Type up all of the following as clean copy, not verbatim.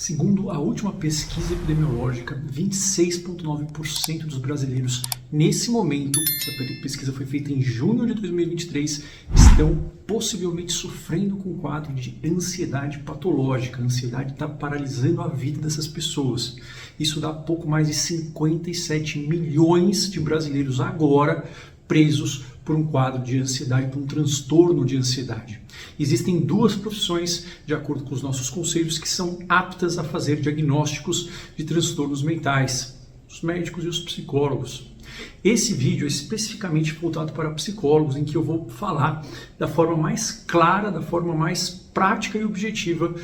Segundo a última pesquisa epidemiológica, 26,9% dos brasileiros, nesse momento, essa pesquisa foi feita em junho de 2023, estão possivelmente sofrendo com um quadro de ansiedade patológica. A ansiedade está paralisando a vida dessas pessoas. Isso dá pouco mais de 57 milhões de brasileiros agora presos por um quadro de ansiedade, por um transtorno de ansiedade. Existem duas profissões, de acordo com os nossos conselhos, que são aptas a fazer diagnósticos de transtornos mentais: os médicos e os psicólogos. Esse vídeo é especificamente voltado para psicólogos, em que eu vou falar da forma mais clara, da forma mais prática e objetiva,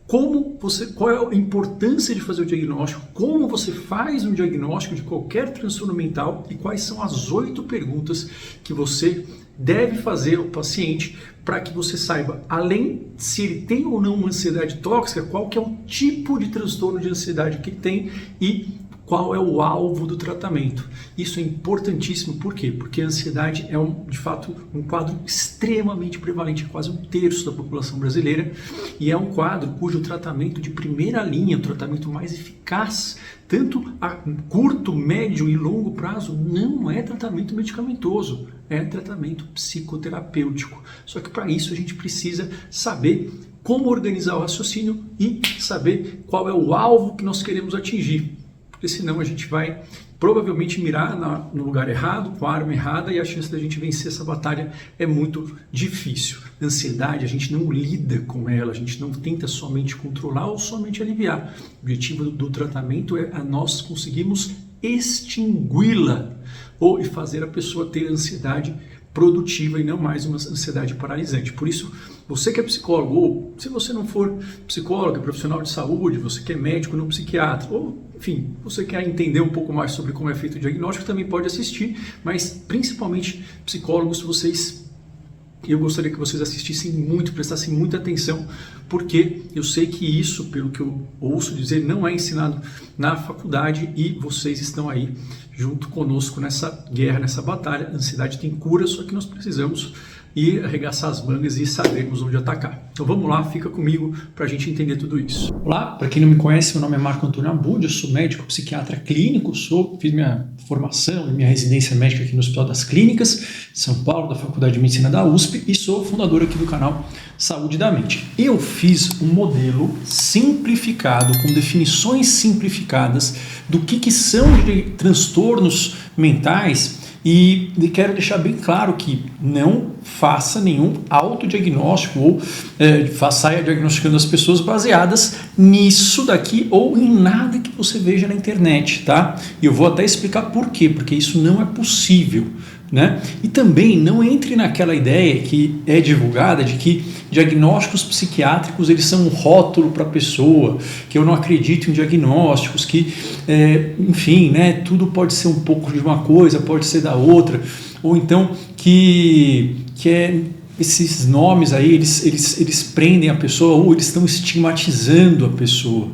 qual é a importância de fazer o diagnóstico, como você faz um diagnóstico de qualquer transtorno mental e quais são as 8 perguntas que você deve fazer ao paciente para que você saiba, além se ele tem ou não uma ansiedade tóxica, qual que é o tipo de transtorno de ansiedade que ele tem e qual é o alvo do tratamento. Isso é importantíssimo, por quê? Porque a ansiedade é, de fato, um quadro extremamente prevalente, quase 1/3 da população brasileira, e é um quadro cujo tratamento de primeira linha, o tratamento mais eficaz, tanto a curto, médio e longo prazo, não é tratamento medicamentoso, é tratamento psicoterapêutico. Só que para isso a gente precisa saber como organizar o raciocínio e saber qual é o alvo que nós queremos atingir. Porque senão a gente vai provavelmente mirar no lugar errado, com a arma errada, e a chance da gente vencer essa batalha é muito difícil. Ansiedade, a gente não lida com ela, a gente não tenta somente controlar ou somente aliviar. O objetivo do tratamento é nós conseguirmos extingui-la ou fazer a pessoa ter ansiedade produtiva e não mais uma ansiedade paralisante. Por isso, você que é psicólogo, ou se você não for psicólogo, é profissional de saúde, você que é médico, não psiquiatra, ou enfim, você quer entender um pouco mais sobre como é feito o diagnóstico, também pode assistir, mas principalmente psicólogos, eu gostaria que vocês assistissem muito, prestassem muita atenção, porque eu sei que isso, pelo que eu ouço dizer, não é ensinado na faculdade e vocês estão aí junto conosco nessa guerra, nessa batalha. A ansiedade tem cura, só que nós precisamos ir arregaçar as mangas e sabermos onde atacar. Então vamos lá, fica comigo para a gente entender tudo isso. Olá, para quem não me conhece, meu nome é Marco Antônio Abud, eu sou médico psiquiatra clínico, fiz minha formação e minha residência médica aqui no Hospital das Clínicas, São Paulo, da Faculdade de Medicina da USP, e sou fundador aqui do canal Saúde da Mente. Eu fiz um modelo simplificado, com definições simplificadas do que são de transtornos mentais. E quero deixar bem claro que não faça nenhum autodiagnóstico ou saia diagnosticando as pessoas baseadas nisso daqui ou em nada que você veja na internet, tá? E eu vou até explicar por quê, porque isso não é possível, né? E também não entre naquela ideia que é divulgada de que diagnósticos psiquiátricos eles são um rótulo para a pessoa, que eu não acredito em diagnósticos, que enfim, né, tudo pode ser um pouco de uma coisa, pode ser da outra, ou então que esses nomes aí eles prendem a pessoa ou eles estão estigmatizando a pessoa.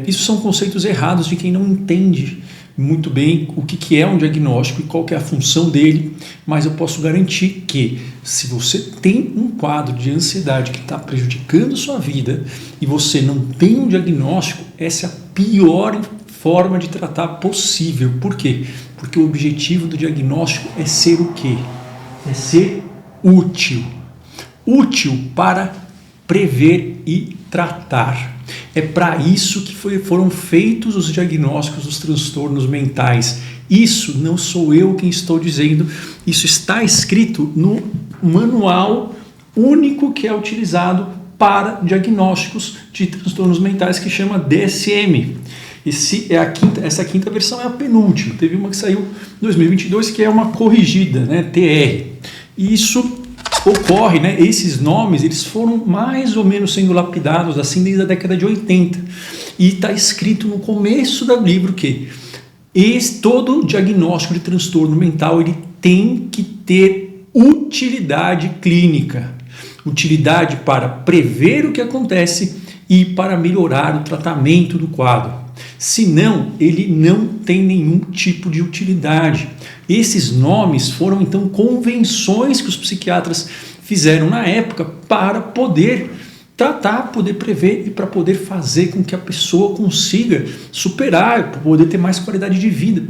Isso são conceitos errados de quem não entende muito bem o que é um diagnóstico e qual que é a função dele, mas eu posso garantir que se você tem um quadro de ansiedade que está prejudicando a sua vida e você não tem um diagnóstico, essa é a pior forma de tratar possível. Por quê? Porque o objetivo do diagnóstico é ser o quê? É ser útil. Útil para prever e tratar. É para isso que foram feitos os diagnósticos dos transtornos mentais. Isso não sou eu quem estou dizendo, isso está escrito no manual único que é utilizado para diagnósticos de transtornos mentais, que chama DSM. Essa quinta versão é a penúltima, teve uma que saiu em 2022 que é uma corrigida, né, TR. E isso ocorre, né, esses nomes eles foram mais ou menos sendo lapidados assim desde a década de 80 e está escrito no começo do livro que todo diagnóstico de transtorno mental ele tem que ter utilidade clínica, utilidade para prever o que acontece e para melhorar o tratamento do quadro. Senão, ele não tem nenhum tipo de utilidade. Esses nomes foram, então, convenções que os psiquiatras fizeram na época para poder tratar, poder prever e para poder fazer com que a pessoa consiga superar, para poder ter mais qualidade de vida,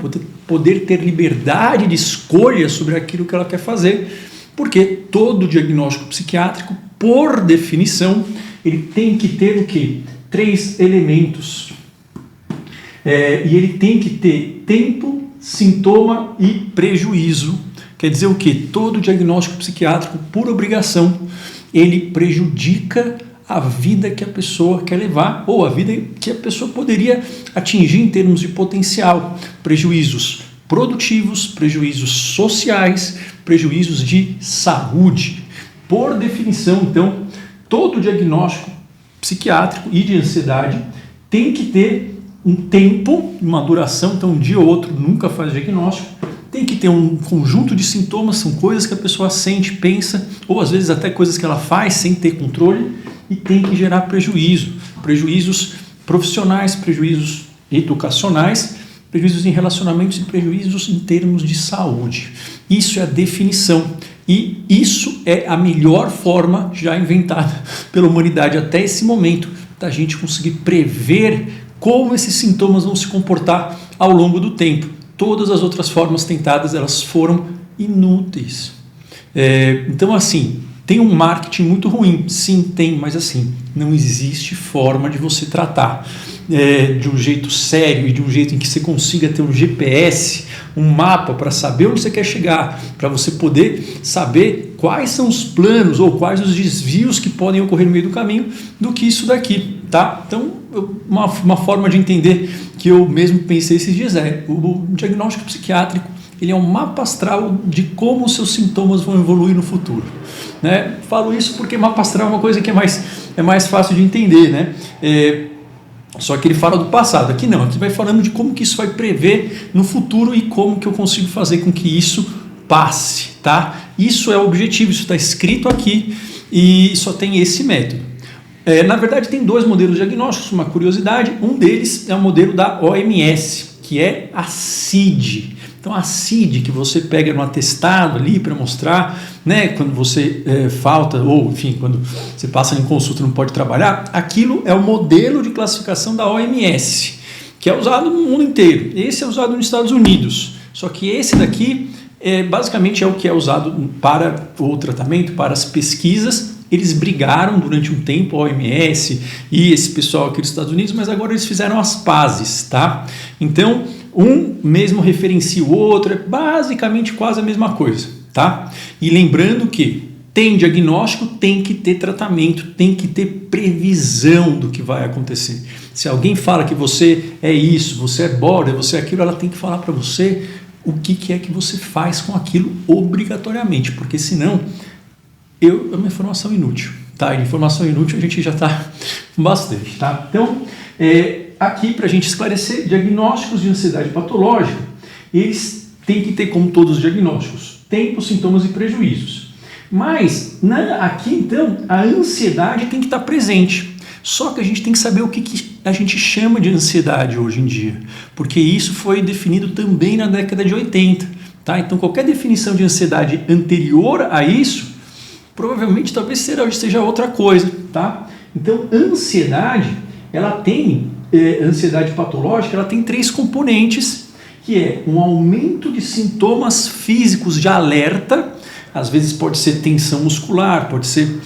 poder ter liberdade de escolha sobre aquilo que ela quer fazer, porque todo diagnóstico psiquiátrico, por definição, ele tem que ter o quê? 3 elementos. E ele tem que ter tempo, sintoma e prejuízo. Quer dizer o quê? Todo diagnóstico psiquiátrico, por obrigação, ele prejudica a vida que a pessoa quer levar ou a vida que a pessoa poderia atingir em termos de potencial. Prejuízos produtivos, prejuízos sociais, prejuízos de saúde. Por definição, então, todo diagnóstico psiquiátrico e de ansiedade tem que ter um tempo, uma duração, então um dia ou outro nunca faz diagnóstico, tem que ter um conjunto de sintomas, são coisas que a pessoa sente, pensa, ou às vezes até coisas que ela faz sem ter controle, e tem que gerar prejuízos profissionais, prejuízos educacionais, prejuízos em relacionamentos e prejuízos em termos de saúde. Isso é a definição, e isso é a melhor forma já inventada pela humanidade até esse momento, da gente conseguir prever como esses sintomas vão se comportar ao longo do tempo. Todas as outras formas tentadas, elas foram inúteis. Então, assim, tem um marketing muito ruim? Sim, tem, mas assim, não existe forma de você tratar de um jeito sério e de um jeito em que você consiga ter um GPS, um mapa para saber onde você quer chegar, para você poder saber quais são os planos ou quais os desvios que podem ocorrer no meio do caminho, do que isso daqui, tá? Então, uma forma de entender que eu mesmo pensei esses dias o diagnóstico psiquiátrico, ele é um mapa astral de como os seus sintomas vão evoluir no futuro, né? Falo isso porque mapa astral é uma coisa que é mais fácil de entender, né? Só que ele fala do passado, aqui não, aqui vai falando de como que isso vai prever no futuro e como que eu consigo fazer com que isso passe, tá? Isso é o objetivo, isso está escrito aqui e só tem esse método. Na verdade tem 2 modelos diagnósticos, uma curiosidade, um deles é o modelo da OMS, que é a CID. Então a CID que você pega no atestado ali para mostrar, né, quando você falta, ou enfim, quando você passa em consulta e não pode trabalhar, aquilo é o modelo de classificação da OMS, que é usado no mundo inteiro. Esse é usado nos Estados Unidos, só que esse daqui basicamente é o que é usado para o tratamento, para as pesquisas. Eles brigaram durante um tempo, a OMS e esse pessoal aqui dos Estados Unidos, mas agora eles fizeram as pazes, tá? Então, um mesmo referencia o outro, é basicamente quase a mesma coisa, tá? E lembrando que tem diagnóstico, tem que ter tratamento, tem que ter previsão do que vai acontecer. Se alguém fala que você é isso, você é border, você é aquilo, ela tem que falar para você o que é que você faz com aquilo obrigatoriamente, porque senão é uma informação inútil, tá? E informação inútil a gente já está bastante, tá? Então, aqui para a gente esclarecer, diagnósticos de ansiedade patológica, eles têm que ter, como todos os diagnósticos, tempo, sintomas e prejuízos. Mas, aqui então, a ansiedade tem que estar presente. Só que a gente tem que saber o que a gente chama de ansiedade hoje em dia, porque isso foi definido também na década de 80, tá? Então, qualquer definição de ansiedade anterior a isso, provavelmente talvez seja outra coisa, tá? Então, ansiedade, ela tem, ansiedade patológica, ela tem 3 componentes, que é um aumento de sintomas físicos de alerta, às vezes pode ser tensão muscular, pode ser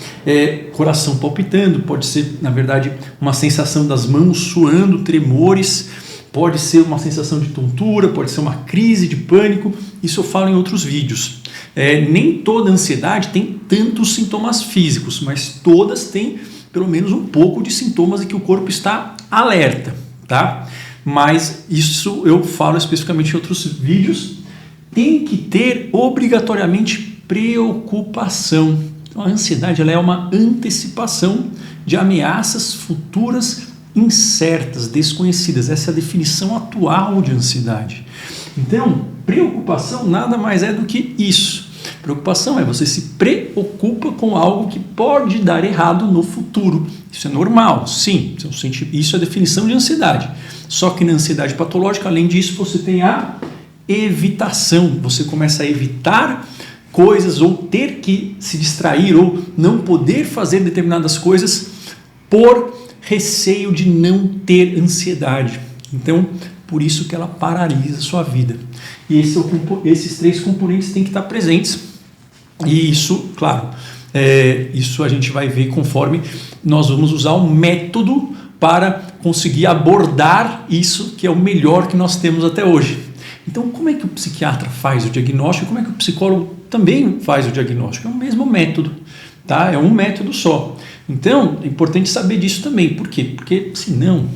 coração palpitando, pode ser, na verdade, uma sensação das mãos suando, tremores, pode ser uma sensação de tontura, pode ser uma crise de pânico, isso eu falo em outros vídeos. Nem toda ansiedade tem tantos sintomas físicos, mas todas têm pelo menos um pouco de sintomas em que o corpo está alerta, tá? Mas isso eu falo especificamente em outros vídeos. Tem que ter obrigatoriamente preocupação. Então, a ansiedade ela é uma antecipação de ameaças futuras incertas, desconhecidas. Essa é a definição atual de ansiedade. Então, preocupação nada mais é do que isso. Preocupação é você se preocupa com algo que pode dar errado no futuro. Isso é normal, sim. Isso é a definição de ansiedade. Só que na ansiedade patológica, além disso, você tem a evitação. Você começa a evitar coisas ou ter que se distrair ou não poder fazer determinadas coisas por receio de não ter ansiedade. Então, por isso que ela paralisa a sua vida. E esses 3 componentes têm que estar presentes. E isso, claro, isso a gente vai ver conforme nós vamos usar um método para conseguir abordar isso, que é o melhor que nós temos até hoje. Então, como é que o psiquiatra faz o diagnóstico? Como é que o psicólogo também faz o diagnóstico? É o mesmo método, tá? É um método só. Então, é importante saber disso também. Por quê? Porque, senão,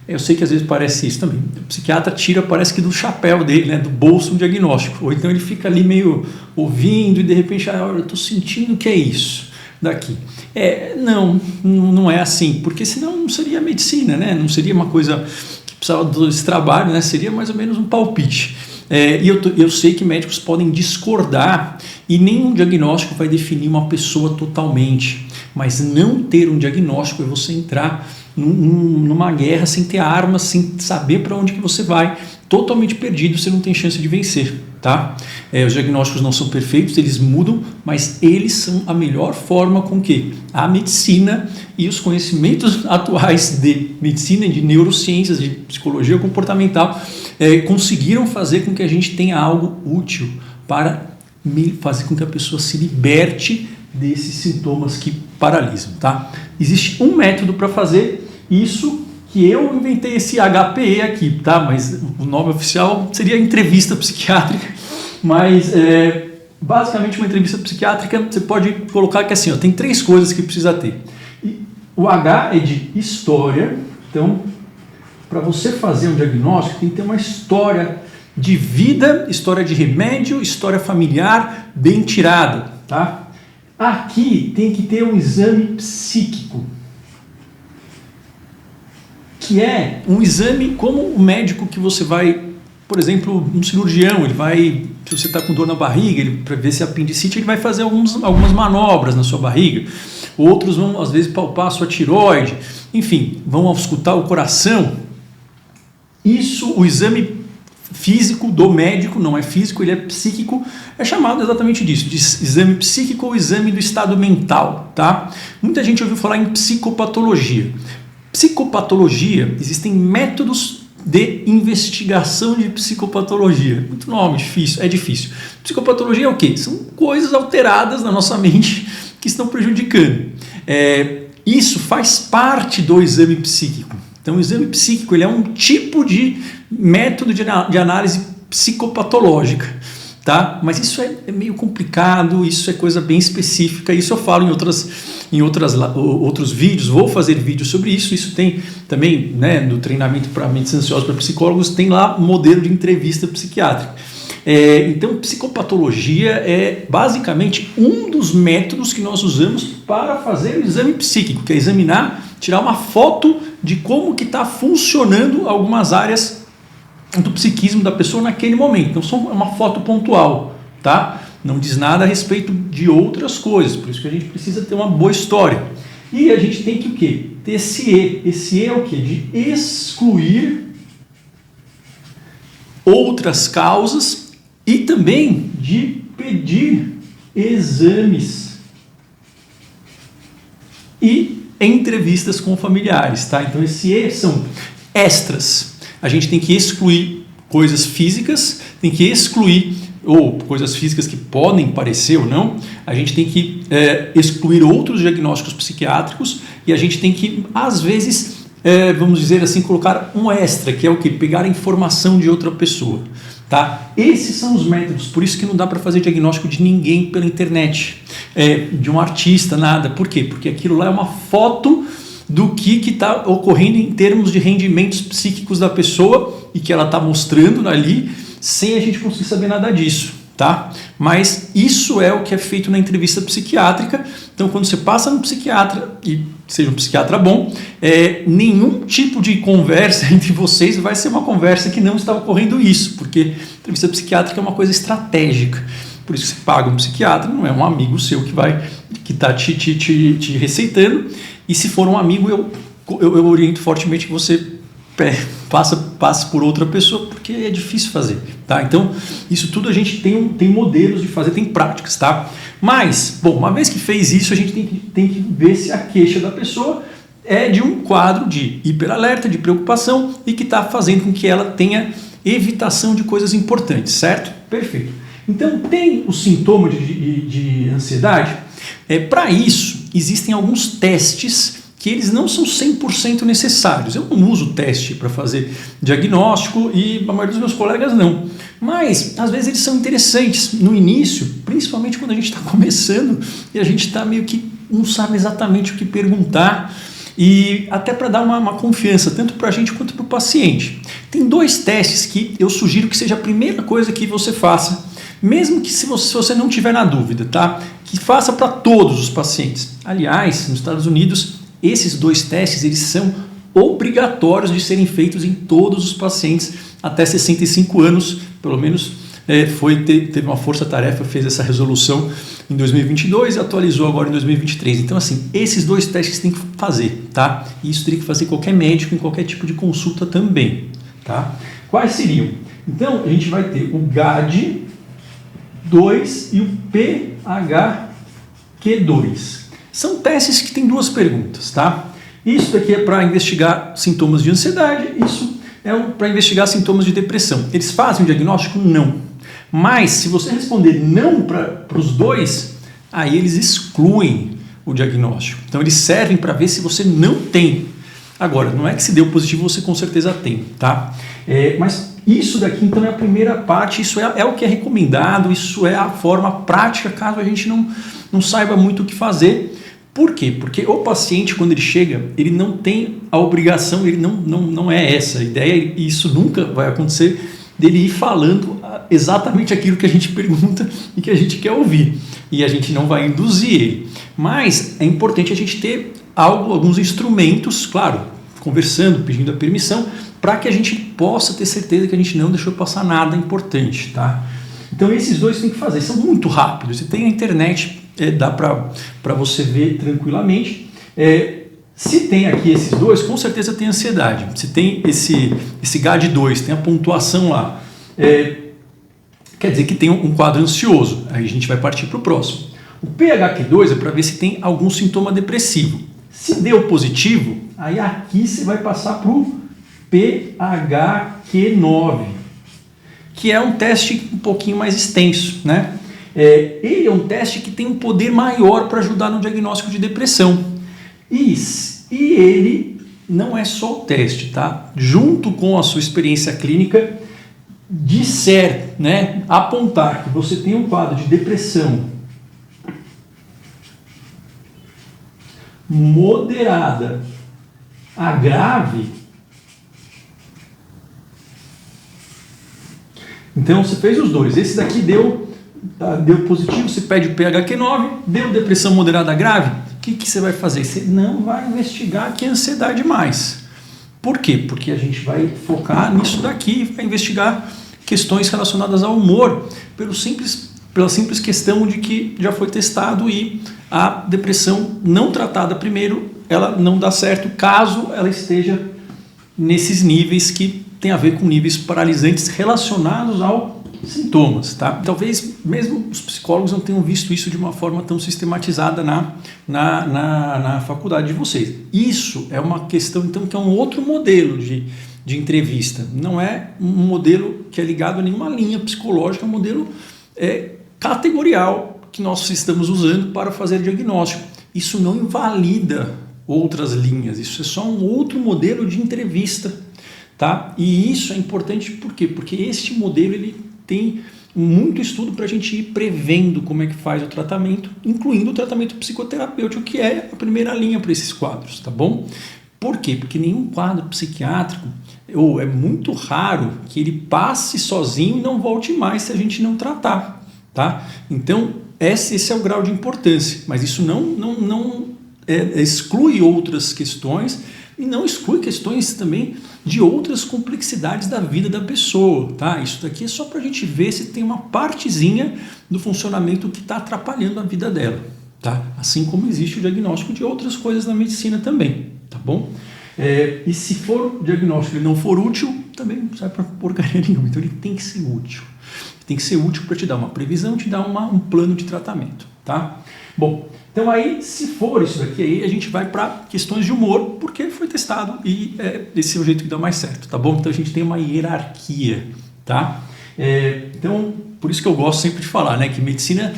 eu sei que às vezes parece isso também. O psiquiatra tira, parece que do chapéu dele, né, do bolso, um diagnóstico. Ou então ele fica ali meio ouvindo e de repente, eu estou sentindo que é isso daqui. Não é assim, porque senão não seria medicina, né? Não seria uma coisa que precisava desse trabalho, né? Seria mais ou menos um palpite. E eu sei que médicos podem discordar e nenhum diagnóstico vai definir uma pessoa totalmente, mas não ter um diagnóstico é você entrar numa guerra sem ter armas, sem saber para onde que você vai, totalmente perdido, você não tem chance de vencer, tá? Os diagnósticos não são perfeitos, eles mudam, mas eles são a melhor forma com que a medicina e os conhecimentos atuais de medicina, de neurociências, de psicologia comportamental conseguiram fazer com que a gente tenha algo útil para fazer com que a pessoa se liberte desses sintomas que paralisam, tá? Existe um método para fazer isso, que eu inventei esse HPE aqui, tá? Mas o nome oficial seria entrevista psiquiátrica, mas basicamente uma entrevista psiquiátrica você pode colocar que assim, tem 3 coisas que precisa ter. E o H é de história, então para você fazer um diagnóstico tem que ter uma história de vida, história de remédio, história familiar bem tirada, tá? Aqui tem que ter um exame psíquico, que é um exame como o médico que você vai, por exemplo, um cirurgião, ele vai, se você está com dor na barriga, para ver se é apendicite, ele vai fazer algumas manobras na sua barriga. Outros vão, às vezes, palpar a sua tireoide, enfim, vão auscultar o coração. Isso, o exame físico do médico, não é físico, ele é psíquico, é chamado exatamente disso, de exame psíquico ou exame do estado mental, tá? Muita gente ouviu falar em psicopatologia. Psicopatologia, existem métodos de investigação de psicopatologia. Muito nome, difícil, é difícil. Psicopatologia é o quê? São coisas alteradas na nossa mente que estão prejudicando. Isso faz parte do exame psíquico. Então, o exame psíquico ele é um tipo de método de análise psicopatológica, tá? Mas isso é meio complicado, isso é coisa bem específica, isso eu falo em outros vídeos, vou fazer vídeos sobre isso. Isso tem também, né, no treinamento para medicina ansiosa para psicólogos, tem lá modelo de entrevista psiquiátrica. Então, psicopatologia é basicamente um dos métodos que nós usamos para fazer o exame psíquico, que é examinar, tirar uma foto de como que está funcionando algumas áreas do psiquismo da pessoa naquele momento. Então, só uma foto pontual, tá? Não diz nada a respeito de outras coisas, por isso que a gente precisa ter uma boa história. E a gente tem que o quê? Ter esse E. Esse E é o quê? De excluir outras causas e também de pedir exames e entrevistas com familiares, tá? Então, esse E são extras. A gente tem que excluir coisas físicas, tem que excluir ou coisas físicas que podem parecer ou não, a gente tem que excluir outros diagnósticos psiquiátricos e a gente tem que, às vezes, vamos dizer assim, colocar um extra, que é o quê? Pegar a informação de outra pessoa. Tá? Esses são os métodos, por isso que não dá para fazer diagnóstico de ninguém pela internet, de um artista, nada. Por quê? Porque aquilo lá é uma foto do que está ocorrendo em termos de rendimentos psíquicos da pessoa e que ela está mostrando ali, sem a gente conseguir saber nada disso, tá? Mas isso é o que é feito na entrevista psiquiátrica. Então, quando você passa no psiquiatra, e seja um psiquiatra bom, nenhum tipo de conversa entre vocês vai ser uma conversa que não está ocorrendo isso, porque a entrevista psiquiátrica é uma coisa estratégica. Por isso que você paga um psiquiatra, não é um amigo seu que está te receitando. E se for um amigo, eu oriento fortemente que você passe por outra pessoa, porque é difícil fazer, tá? Então, isso tudo a gente tem modelos de fazer, tem práticas, tá? Mas, bom, uma vez que fez isso, a gente tem que ver se a queixa da pessoa é de um quadro de hiperalerta, de preocupação e que está fazendo com que ela tenha evitação de coisas importantes, certo? Perfeito. Então, tem o sintoma de ansiedade? Para isso, existem alguns testes que eles não são 100% necessários. Eu não uso teste para fazer diagnóstico e a maioria dos meus colegas não. Mas, às vezes, eles são interessantes no início, principalmente quando a gente está começando e a gente está meio que não sabe exatamente o que perguntar e até para dar uma confiança, tanto para a gente quanto para o paciente. Tem 2 testes que eu sugiro que seja a primeira coisa que você faça, mesmo que se você não tiver na dúvida, tá? Que faça para todos os pacientes. Aliás, nos Estados Unidos, esses 2 testes eles são obrigatórios de serem feitos em todos os pacientes até 65 anos, pelo menos teve uma força-tarefa, fez essa resolução em 2022 e atualizou agora em 2023. Então, assim, esses 2 testes tem que fazer, tá? E isso teria que fazer qualquer médico em qualquer tipo de consulta também, tá? Quais seriam? Então, a gente vai ter o GAD-2 e o PHQ-2. São testes que têm 2 perguntas, tá? Isso daqui é para investigar sintomas de ansiedade, isso é para investigar sintomas de depressão. Eles fazem o diagnóstico? Não. Mas, se você responder não para os 2, aí eles excluem o diagnóstico. Então, eles servem para ver se você não tem. Agora, não é que se deu positivo, você com certeza tem, tá? Mas isso daqui, então, é a primeira parte, isso é o que é recomendado, isso é a forma prática, caso a gente não saiba muito o que fazer. Por quê? Porque o paciente, quando ele chega, ele não tem a obrigação, ele não é essa a ideia, e isso nunca vai acontecer, dele ir falando exatamente aquilo que a gente pergunta e que a gente quer ouvir. E a gente não vai induzir ele. Mas é importante a gente ter alguns instrumentos, claro, conversando, pedindo a permissão, para que a gente possa ter certeza que a gente não deixou passar nada importante, tá? Então esses 2 tem que fazer, são muito rápidos. Você tem a internet, dá para você ver tranquilamente. Se tem aqui esses 2, com certeza tem ansiedade. Se tem esse GAD-2, tem a pontuação lá, quer dizer que tem um quadro ansioso. Aí a gente vai partir para o próximo. O PHQ-2 é para ver se tem algum sintoma depressivo. Se deu positivo, aí aqui você vai passar para o PHQ-9, que é um teste um pouquinho mais extenso, né? Ele é um teste que tem um poder maior para ajudar no diagnóstico de depressão. E ele não é só o teste, tá? Junto com a sua experiência clínica, disser, né, apontar que você tem um quadro de depressão moderada a grave, então você fez os 2. Esse daqui deu positivo, você pede o PHQ-9, deu depressão moderada a grave, o que você vai fazer? Você não vai investigar que é ansiedade mais. Por quê? Porque a gente vai focar nisso daqui, vai investigar questões relacionadas ao humor, pela simples questão de que já foi testado e a depressão não tratada primeiro, ela não dá certo caso ela esteja nesses níveis que tem a ver com níveis paralisantes relacionados aos sintomas, tá? Talvez mesmo os psicólogos não tenham visto isso de uma forma tão sistematizada na faculdade de vocês. Isso é uma questão, então, que é um outro modelo de entrevista. Não é um modelo que é ligado a nenhuma linha psicológica, é um modelo categorial que nós estamos usando para fazer diagnóstico. Isso não invalida outras linhas, isso é só um outro modelo de entrevista, tá? E isso é importante por quê? Porque este modelo ele tem muito estudo para a gente ir prevendo como é que faz o tratamento, incluindo o tratamento psicoterapêutico, que é a primeira linha para esses quadros, tá bom? Por quê? Porque nenhum quadro psiquiátrico, ou é muito raro que ele passe sozinho e não volte mais se a gente não tratar, tá? Então, esse é o grau de importância, mas isso não exclui outras questões e não exclui questões também de outras complexidades da vida da pessoa, tá? Isso daqui é só para a gente ver se tem uma partezinha do funcionamento que está atrapalhando a vida dela, tá? Assim como existe o diagnóstico de outras coisas na medicina também, tá bom? E se for o diagnóstico e não for útil, também não serve para porcaria nenhuma, então ele tem que ser útil. Tem que ser útil para te dar uma previsão, te dar um plano de tratamento, tá? Bom, Então aí, se for isso daqui, aí a gente vai para questões de humor, porque foi testado e esse é o jeito que dá mais certo, tá bom? Então a gente tem uma hierarquia, tá? Então, por isso que eu gosto sempre de falar, né, que medicina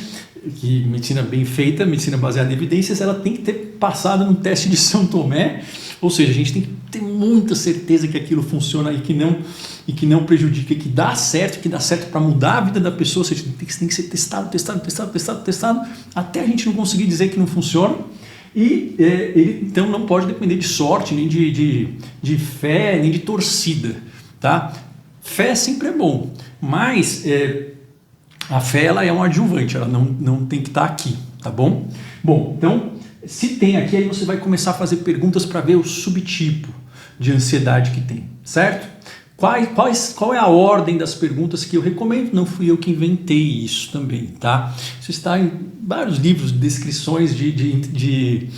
bem feita, medicina baseada em evidências, ela tem que ter passado no teste de São Tomé, ou seja, a gente tem que ter muita certeza que aquilo funciona e que não prejudica, que dá certo para mudar a vida da pessoa, ou seja, tem que ser testado, até a gente não conseguir dizer que não funciona. E ele então não pode depender de sorte, nem de fé, nem de torcida, tá? Fé sempre é bom, mas a fé ela é um adjuvante, ela não tem que estar aqui, tá bom? Bom, então, se tem aqui, aí você vai começar a fazer perguntas para ver o subtipo de ansiedade que tem, certo? Qual é a ordem das perguntas que eu recomendo? Não fui eu que inventei isso também, tá? Isso está em vários livros de descrições de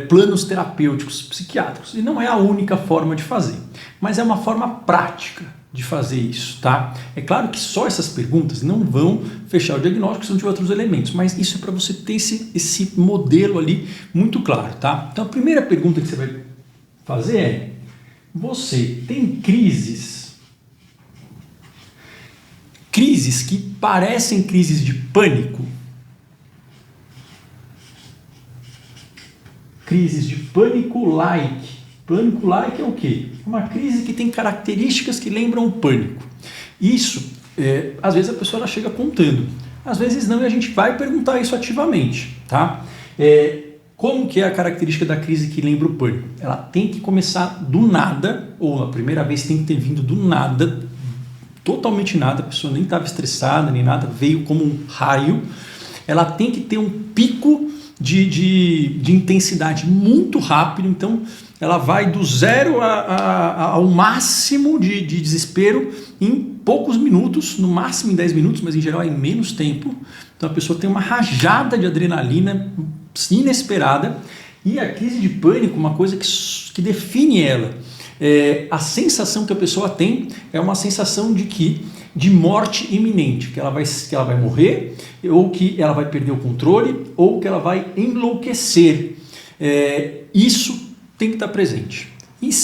planos terapêuticos psiquiátricos, e não é a única forma de fazer, mas é uma forma prática de fazer isso, tá? É claro que só essas perguntas não vão fechar o diagnóstico, são de outros elementos, mas isso é para você ter esse modelo ali muito claro, tá? Então a primeira pergunta que você vai fazer é: você tem crises que parecem crises de pânico? Crises de pânico-like. Pânico-like é o quê? Uma crise que tem características que lembram o pânico. Isso, às vezes a pessoa ela chega contando, às vezes não, e a gente vai perguntar isso ativamente, tá? Como que é a característica da crise que lembra o pânico? Ela tem que começar do nada, ou a primeira vez tem que ter vindo do nada, totalmente nada, a pessoa nem estava estressada, nem nada, veio como um raio. Ela tem que ter um pico de intensidade muito rápido, então ela vai do zero ao máximo de desespero em poucos minutos, no máximo em 10 minutos, mas em geral é em menos tempo. Então a pessoa tem uma rajada de adrenalina inesperada, e a crise de pânico, uma coisa que define ela, a sensação que a pessoa tem é uma sensação de morte iminente, que ela vai morrer, ou que ela vai perder o controle, ou que ela vai enlouquecer. Isso tem que estar presente.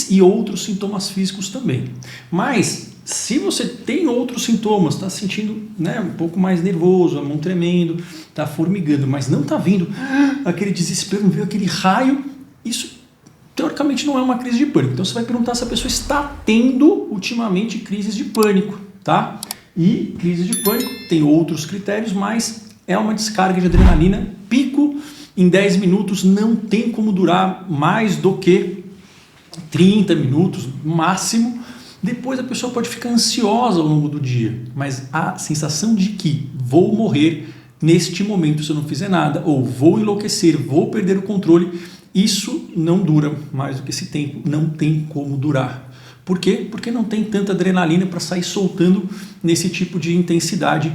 E outros sintomas físicos também. Mas, se você tem outros sintomas, está se sentindo um pouco mais nervoso, a mão tremendo, está formigando, mas não está vindo aquele desespero, não veio aquele raio, isso teoricamente não é uma crise de pânico. Então você vai perguntar se a pessoa está tendo ultimamente crises de pânico, tá? E crise de pânico tem outros critérios, mas é uma descarga de adrenalina, pico em 10 minutos, não tem como durar mais do que 30 minutos no máximo. Depois a pessoa pode ficar ansiosa ao longo do dia, mas a sensação de que vou morrer neste momento se eu não fizer nada, ou vou enlouquecer, vou perder o controle, isso não dura mais do que esse tempo, não tem como durar. Por quê? Porque não tem tanta adrenalina para sair soltando nesse tipo de intensidade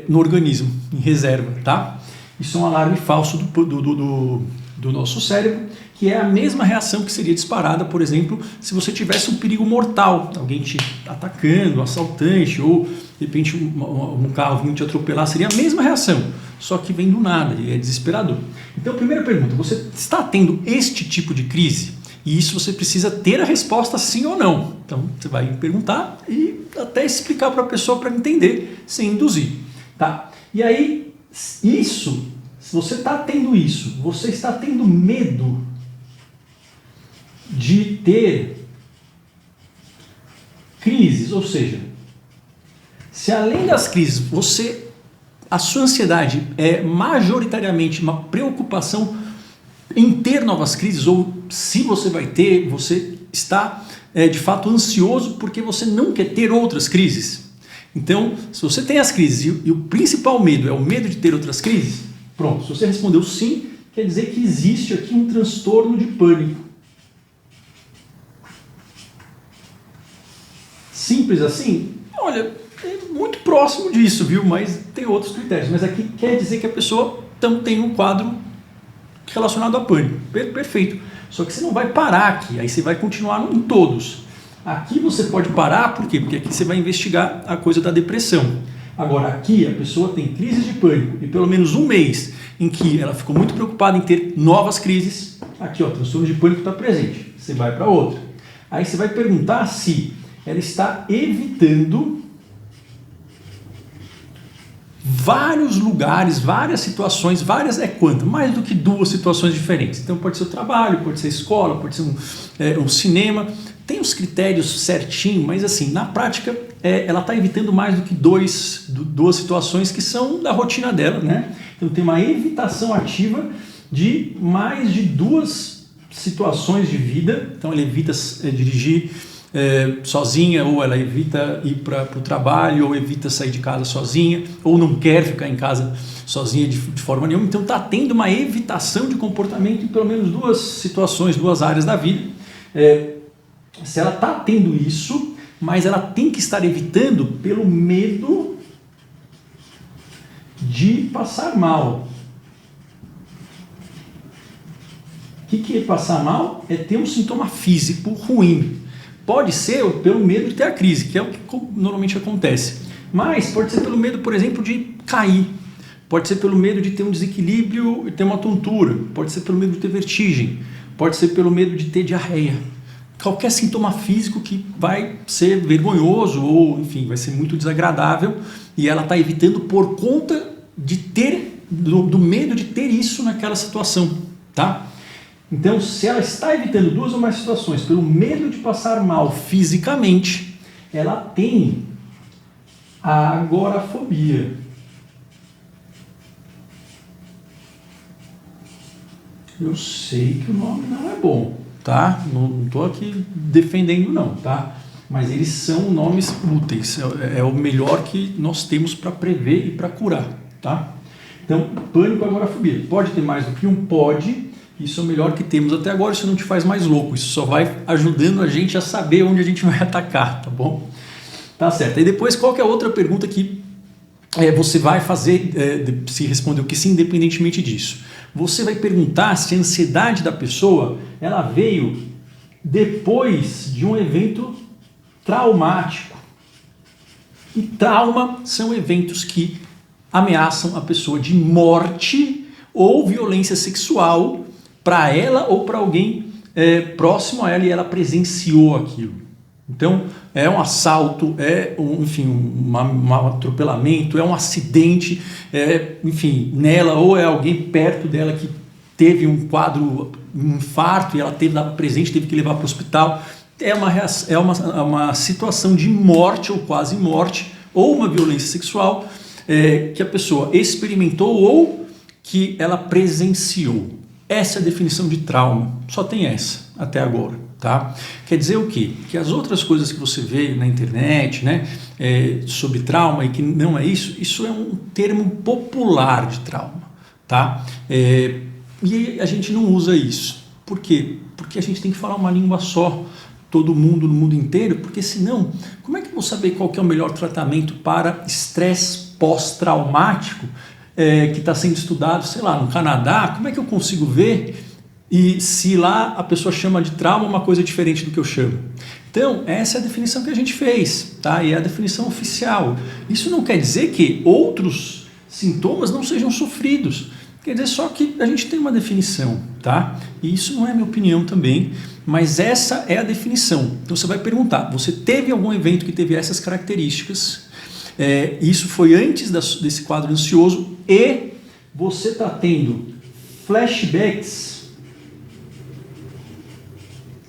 no organismo, em reserva, tá? Isso é um alarme falso do nosso cérebro, que é a mesma reação que seria disparada, por exemplo, se você tivesse um perigo mortal, alguém te atacando, um assaltante, ou de repente um carro vindo te atropelar, seria a mesma reação, só que vem do nada, e é desesperador. Então, primeira pergunta: você está tendo este tipo de crise? E isso você precisa ter a resposta sim ou não. Então, você vai perguntar e até explicar para a pessoa para entender, sem induzir, tá? E aí, isso, se você está tendo isso, você está tendo medo de ter crises, ou seja, se além das crises, a sua ansiedade é majoritariamente uma preocupação em ter novas crises, ou se você vai ter, você está de fato ansioso porque você não quer ter outras crises. Então, se você tem as crises e o principal medo é o medo de ter outras crises, pronto, se você respondeu sim, quer dizer que existe aqui um transtorno de pânico. Simples assim? Olha, é muito próximo disso, viu? Mas tem outros critérios. Mas aqui quer dizer que a pessoa tem um quadro relacionado a pânico. Perfeito. Só que você não vai parar aqui, aí você vai continuar em todos. Aqui você pode parar, por quê? Porque aqui você vai investigar a coisa da depressão. Agora aqui a pessoa tem crise de pânico e pelo menos um mês em que ela ficou muito preocupada em ter novas crises. Aqui, ó, transtorno de pânico está presente. Você vai para outra. Aí você vai perguntar se ela está evitando vários lugares, várias situações, quanto? Mais do que 2 situações diferentes. Então pode ser o trabalho, pode ser a escola, pode ser um cinema. Tem os critérios certinho, mas assim, na prática, ela está evitando mais do que 2 situações que são da rotina dela, né? Então tem uma evitação ativa de mais de 2 situações de vida. Então ela evita dirigir sozinha, ou ela evita ir para o trabalho, ou evita sair de casa sozinha, ou não quer ficar em casa sozinha de forma nenhuma. Então está tendo uma evitação de comportamento em pelo menos 2 situações, 2 áreas da vida. Se ela está tendo isso, mas ela tem que estar evitando pelo medo de passar mal. O que é passar mal? É ter um sintoma físico ruim. Pode ser pelo medo de ter a crise, que é o que normalmente acontece. Mas pode ser pelo medo, por exemplo, de cair. Pode ser pelo medo de ter um desequilíbrio e ter uma tontura. Pode ser pelo medo de ter vertigem. Pode ser pelo medo de ter diarreia. Qualquer sintoma físico que vai ser vergonhoso ou, enfim, vai ser muito desagradável, e ela está evitando por conta de do medo de ter isso naquela situação, tá? Então, se ela está evitando 2 ou mais situações pelo medo de passar mal fisicamente, ela tem a agorafobia. Eu sei que o nome não é bom, tá? Não estou aqui defendendo não, tá? Mas eles são nomes úteis, é o melhor que nós temos para prever e para curar, tá? Então, pânico, agorafobia. Pode ter mais do que um? Pode. Isso é o melhor que temos até agora, isso não te faz mais louco, isso só vai ajudando a gente a saber onde a gente vai atacar, tá bom? Tá certo. E depois, qual que é a outra pergunta que você vai fazer, se respondeu que sim, independentemente disso? Você vai perguntar se a ansiedade da pessoa, ela veio depois de um evento traumático. E trauma são eventos que ameaçam a pessoa de morte ou violência sexual para ela ou para alguém próximo a ela, e ela presenciou aquilo. Então, é um assalto, enfim, um atropelamento, é um acidente, enfim, nela, ou é alguém perto dela que teve um quadro, um infarto, e ela teve lá presente, teve que levar para o hospital. É uma situação de morte ou quase morte, ou uma violência sexual que a pessoa experimentou ou que ela presenciou. Essa é a definição de trauma, só tem essa até agora, tá? Quer dizer o quê? Que as outras coisas que você vê na internet, né, sobre trauma, e que não é isso, isso é um termo popular de trauma, tá? E a gente não usa isso. Por quê? Porque a gente tem que falar uma língua só, todo mundo no mundo inteiro, porque senão, como é que eu vou saber qual que é o melhor tratamento para estresse pós-traumático que está sendo estudado, sei lá, no Canadá? Como é que eu consigo ver e se lá a pessoa chama de trauma uma coisa diferente do que eu chamo? Então, essa é a definição que a gente fez, tá? E é a definição oficial. Isso não quer dizer que outros sintomas não sejam sofridos. Quer dizer só que a gente tem uma definição, tá? E isso não é minha opinião também, mas essa é a definição. Então você vai perguntar, você teve algum evento que teve essas características? Isso foi antes desse quadro ansioso, e você está tendo flashbacks.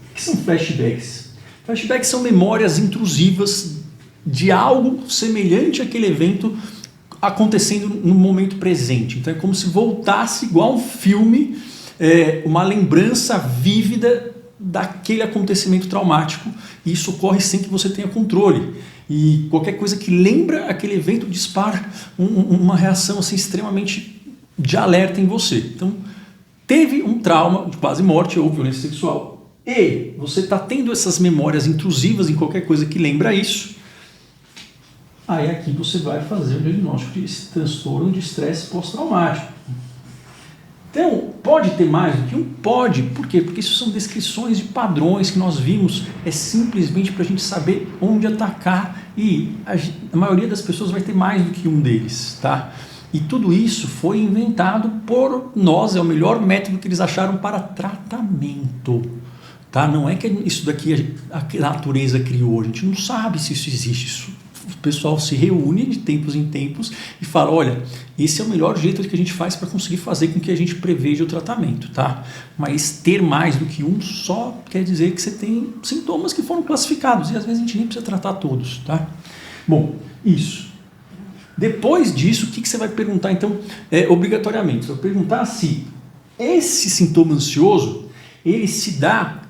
O que são flashbacks? Flashbacks são memórias intrusivas de algo semelhante àquele evento acontecendo no momento presente. Então é como se voltasse igual um filme, uma lembrança vívida daquele acontecimento traumático, e isso ocorre sem que você tenha controle. E qualquer coisa que lembra aquele evento dispara uma reação assim, extremamente de alerta em você. Então, teve um trauma de quase morte ou violência sexual, e você está tendo essas memórias intrusivas em qualquer coisa que lembra isso. Aí aqui você vai fazer o diagnóstico de transtorno de estresse pós-traumático. Então, pode ter mais do que um? Pode. Por quê? Porque isso são descrições de padrões que nós vimos. É simplesmente para a gente saber onde atacar. E a maioria das pessoas vai ter mais do que um deles, tá? E tudo isso foi inventado por nós, é o melhor método que eles acharam para tratamento. Tá? Não é que isso daqui a natureza criou, a gente não sabe se isso existe. O pessoal se reúne de tempos em tempos e fala, olha, esse é o melhor jeito que a gente faz para conseguir fazer com que a gente preveja o tratamento, tá? Mas ter mais do que um só quer dizer que você tem sintomas que foram classificados e às vezes a gente nem precisa tratar todos, tá? Bom, isso. Depois disso, o que você vai perguntar, então, obrigatoriamente? Você vai perguntar se esse sintoma ansioso, ele se dá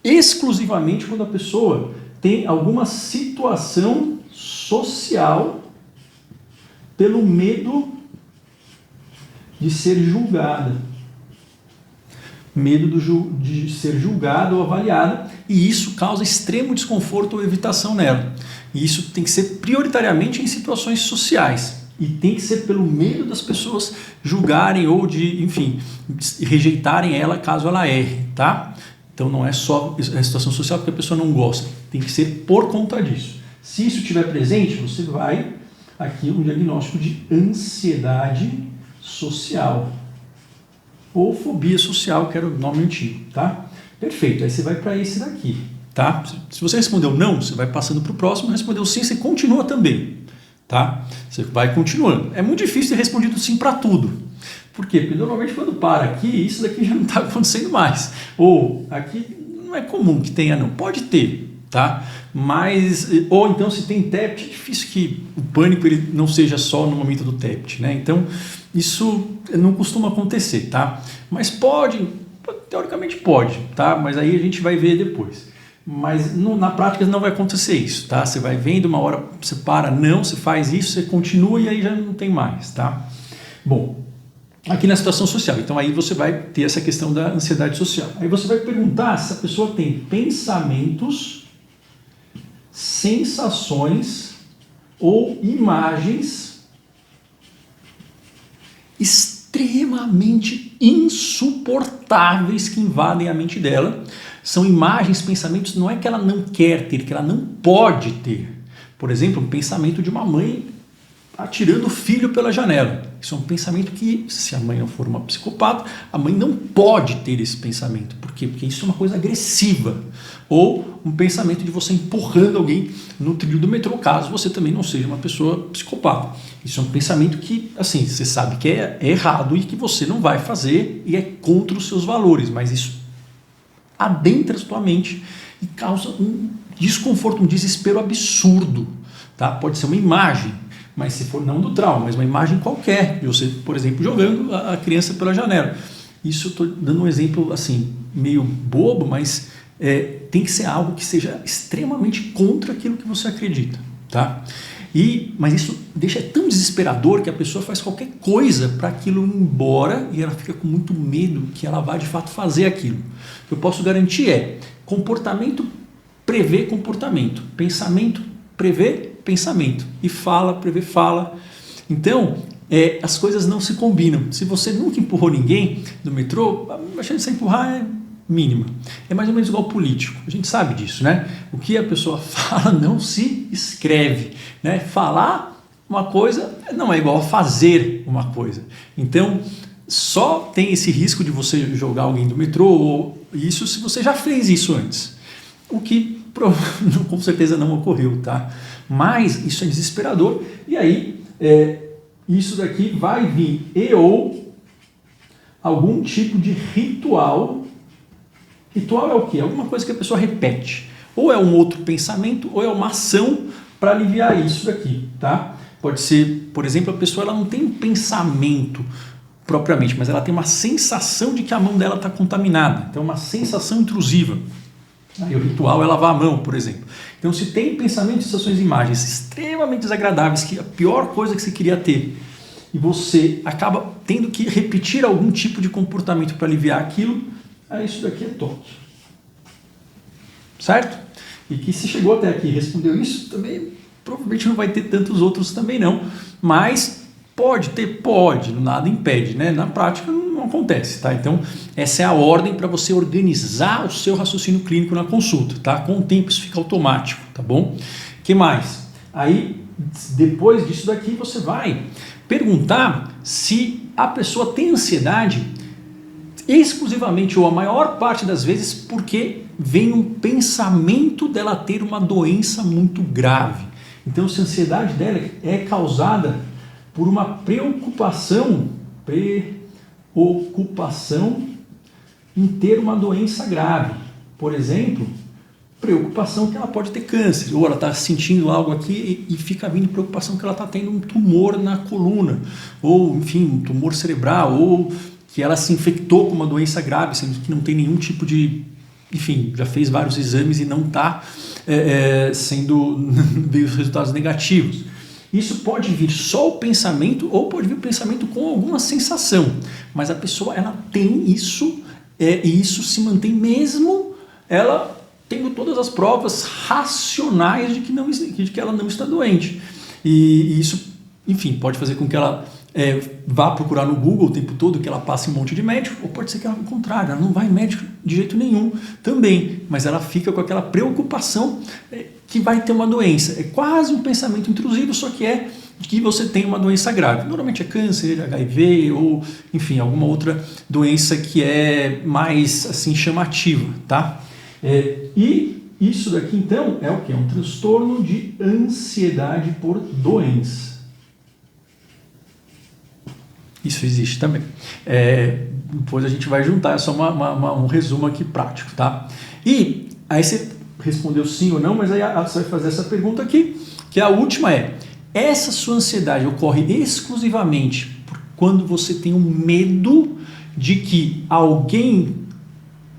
exclusivamente quando a pessoa tem alguma situação social pelo medo de ser julgada. Medo de ser julgada ou avaliada, e isso causa extremo desconforto ou evitação nela. E isso tem que ser prioritariamente em situações sociais. E tem que ser pelo medo das pessoas julgarem ou de, enfim, rejeitarem ela caso ela erre, tá? Então não é só a situação social porque a pessoa não gosta. Tem que ser por conta disso. Se isso estiver presente, você vai aqui um diagnóstico de ansiedade social. Ou fobia social, que era o nome antigo, tá? Perfeito, aí você vai para esse daqui, tá? Se você respondeu não, você vai passando para o próximo, respondeu sim, você continua também, tá? Você vai continuando. É muito difícil ter respondido sim para tudo. Por quê? Porque normalmente quando para aqui, isso daqui já não está acontecendo mais. Ou aqui não é comum que tenha não, pode ter, tá? Mas, ou então se tem TEPT, é difícil que o pânico ele não seja só no momento do TEPT, né? Então, isso não costuma acontecer, tá? Mas pode, teoricamente pode, tá? Mas aí a gente vai ver depois. Mas na prática não vai acontecer isso, tá? Você vai vendo, uma hora você para, não, você faz isso, você continua e aí já não tem mais, tá? Bom, aqui na situação social, então aí você vai ter essa questão da ansiedade social. Aí você vai perguntar se a pessoa tem pensamentos, sensações ou imagens extremamente insuportáveis que invadem a mente dela. São imagens, pensamentos, não é que ela não quer ter, que ela não pode ter. Por exemplo, um pensamento de uma mãe atirando o filho pela janela. Isso é um pensamento que, se a mãe não for uma psicopata, a mãe não pode ter esse pensamento. Por quê? Porque isso é uma coisa agressiva. Ou um pensamento de você empurrando alguém no trilho do metrô, caso você também não seja uma pessoa psicopata. Isso é um pensamento que, assim, você sabe que é errado e que você não vai fazer e é contra os seus valores, mas isso adentra a sua mente e causa um desconforto, um desespero absurdo. Tá? Pode ser uma imagem, mas se for não do trauma, mas uma imagem qualquer, de você, por exemplo, jogando a criança pela janela. Isso eu estou dando um exemplo assim, meio bobo, mas tem que ser algo que seja extremamente contra aquilo que você acredita. Tá? Mas isso deixa tão desesperador que a pessoa faz qualquer coisa para aquilo ir embora e ela fica com muito medo que ela vá de fato fazer aquilo. O que eu posso garantir comportamento prevê comportamento, pensamento prevê pensamento e fala prevê fala. Então, as coisas não se combinam. Se você nunca empurrou ninguém no metrô, a chance de você empurrar é mínima. É mais ou menos igual político. A gente sabe disso, né? O que a pessoa fala não se escreve, né? Falar uma coisa não é igual a fazer uma coisa. Então, só tem esse risco de você jogar alguém do metrô ou isso se você já fez isso antes. O que com certeza não ocorreu, tá? Mas isso é desesperador e aí isso daqui vai vir ou algum tipo de ritual. Ritual é o quê? Alguma coisa que a pessoa repete. Ou é um outro pensamento ou é uma ação para aliviar isso daqui, tá? Pode ser, por exemplo, a pessoa ela não tem um pensamento propriamente, mas ela tem uma sensação de que a mão dela está contaminada. Então, uma sensação intrusiva. Aí o ritual é lavar a mão, por exemplo. Então, se tem pensamentos, sensações e imagens extremamente desagradáveis, que é a pior coisa que você queria ter, e você acaba tendo que repetir algum tipo de comportamento para aliviar aquilo, aí isso daqui é toque. Certo? E que se chegou até aqui e respondeu isso, também provavelmente não vai ter tantos outros também não, mas pode ter, pode, nada impede, né? Na prática não acontece, tá? Então essa é a ordem para você organizar o seu raciocínio clínico na consulta, tá? Com o tempo isso fica automático, tá bom? Que mais? Aí depois disso daqui você vai perguntar se a pessoa tem ansiedade exclusivamente ou a maior parte das vezes porque vem um pensamento dela ter uma doença muito grave. Então, se a ansiedade dela é causada por uma preocupação em ter uma doença grave. Por exemplo, preocupação que ela pode ter câncer, ou ela está sentindo algo aqui e fica vindo preocupação que ela está tendo um tumor na coluna, ou enfim, um tumor cerebral, ou que ela se infectou com uma doença grave, sendo que não tem nenhum tipo de... Enfim, já fez vários exames e não está veio os resultados negativos. Isso pode vir só o pensamento ou pode vir o pensamento com alguma sensação, mas a pessoa ela tem isso e isso se mantém mesmo ela tendo todas as provas racionais de que ela não está doente. E isso, enfim, pode fazer com que ela vá procurar no Google o tempo todo, que ela passe um monte de médico, ou pode ser que ela, ao contrário, ela não vai em médico de jeito nenhum também, mas ela fica com aquela preocupação que vai ter uma doença. É quase um pensamento intrusivo, só que é que você tem uma doença grave. Normalmente é câncer, HIV ou, enfim, alguma outra doença que é mais assim chamativa, tá? E isso daqui então é o que? É um transtorno de ansiedade por doença. Isso existe também. Depois a gente vai juntar, é só um resumo aqui prático, tá? E aí você respondeu sim ou não, mas aí você vai fazer essa pergunta aqui, que a última essa sua ansiedade ocorre exclusivamente quando você tem um medo de que alguém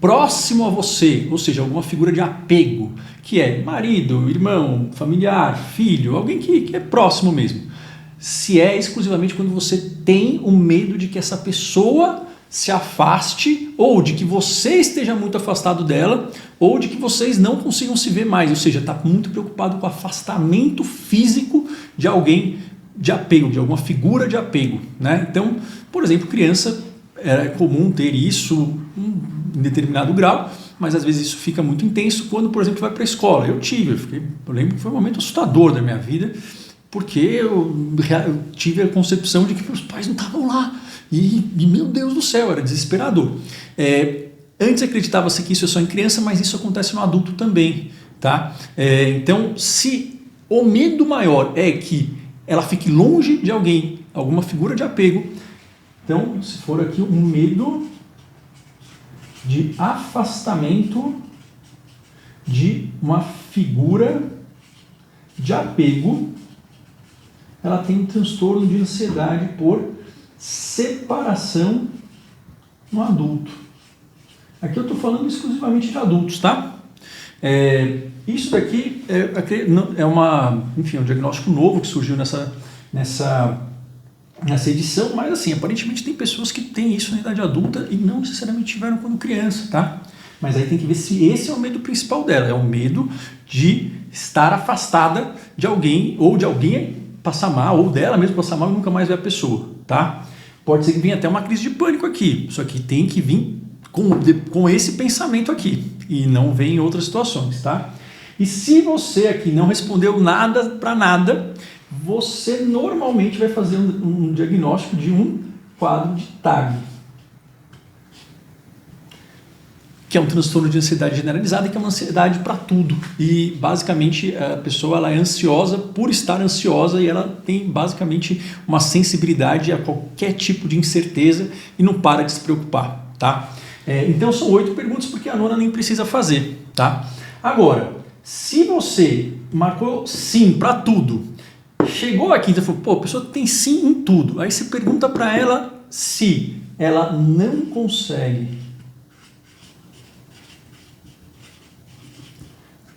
próximo a você, ou seja, alguma figura de apego, que é marido, irmão, familiar, filho, alguém que é próximo mesmo, se é exclusivamente quando você tem o medo de que essa pessoa se afaste, ou de que você esteja muito afastado dela, ou de que vocês não consigam se ver mais, ou seja, está muito preocupado com o afastamento físico de alguém de apego, de alguma figura de apego, né? Então, por exemplo, criança, é comum ter isso em determinado grau, mas às vezes isso fica muito intenso quando, por exemplo, vai para a escola. Eu lembro que foi um momento assustador da minha vida, porque eu tive a concepção de que meus pais não estavam lá. E meu Deus do céu, era desesperador. Antes acreditava-se que isso é só em criança, mas isso acontece no adulto também. Tá? Então, se o medo maior é que ela fique longe de alguém, alguma figura de apego, então, se for aqui um medo de afastamento de uma figura de apego, ela tem um transtorno de ansiedade por separação no adulto. Aqui eu estou falando exclusivamente de adultos, tá? Isso daqui é um diagnóstico novo que surgiu nessa edição, mas assim, aparentemente tem pessoas que têm isso na idade adulta e não necessariamente tiveram quando criança, tá? Mas aí tem que ver se esse é o medo principal dela, é o medo de estar afastada de alguém, ou de alguém passar mal, ou dela mesmo passar mal e nunca mais ver a pessoa, tá? Pode ser que venha até uma crise de pânico aqui, só que tem que vir com esse pensamento aqui, e não vem em outras situações, tá? E se você aqui não respondeu nada para nada, você normalmente vai fazer um diagnóstico de um quadro de TAG, que é um transtorno de ansiedade generalizada, que é uma ansiedade para tudo. E, basicamente, a pessoa ela é ansiosa por estar ansiosa e ela tem, basicamente, uma sensibilidade a qualquer tipo de incerteza e não para de se preocupar, tá? Então, são 8 perguntas, porque a nona nem precisa fazer, tá? Agora, se você marcou sim para tudo, chegou aqui e falou, pô, a pessoa tem sim em tudo, aí você pergunta para ela se ela não consegue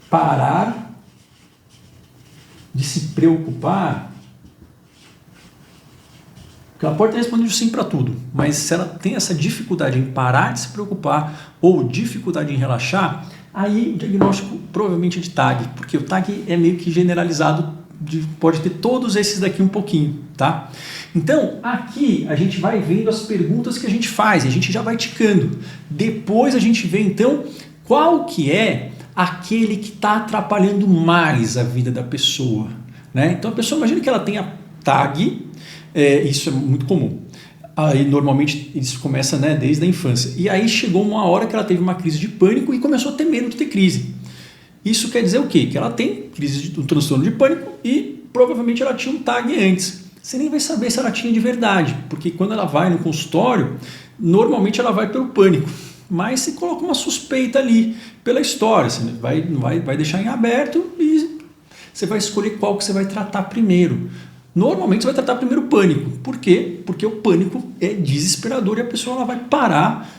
parar de se preocupar, porque ela pode ter respondido sim para tudo, mas se ela tem essa dificuldade em parar de se preocupar ou dificuldade em relaxar, aí o diagnóstico provavelmente é de TAG, porque o TAG é meio que generalizado, pode ter todos esses daqui um pouquinho, tá? Então, aqui a gente vai vendo as perguntas que a gente faz, e a gente já vai ticando. Depois a gente vê, então, qual que é aquele que está atrapalhando mais a vida da pessoa, né? Então a pessoa, imagina que ela tenha TAG, isso é muito comum. Aí normalmente isso começa, né, desde a infância. E aí chegou uma hora que ela teve uma crise de pânico e começou a ter medo de ter crise. Isso quer dizer o quê? Que ela tem um transtorno de pânico e provavelmente ela tinha um TAG antes. Você nem vai saber se ela tinha de verdade, porque quando ela vai no consultório, normalmente ela vai pelo pânico. Mas você coloca uma suspeita ali pela história, você vai deixar em aberto e você vai escolher qual que você vai tratar primeiro. Normalmente você vai tratar primeiro o pânico. Por quê? Porque o pânico é desesperador e a pessoa ela vai parar,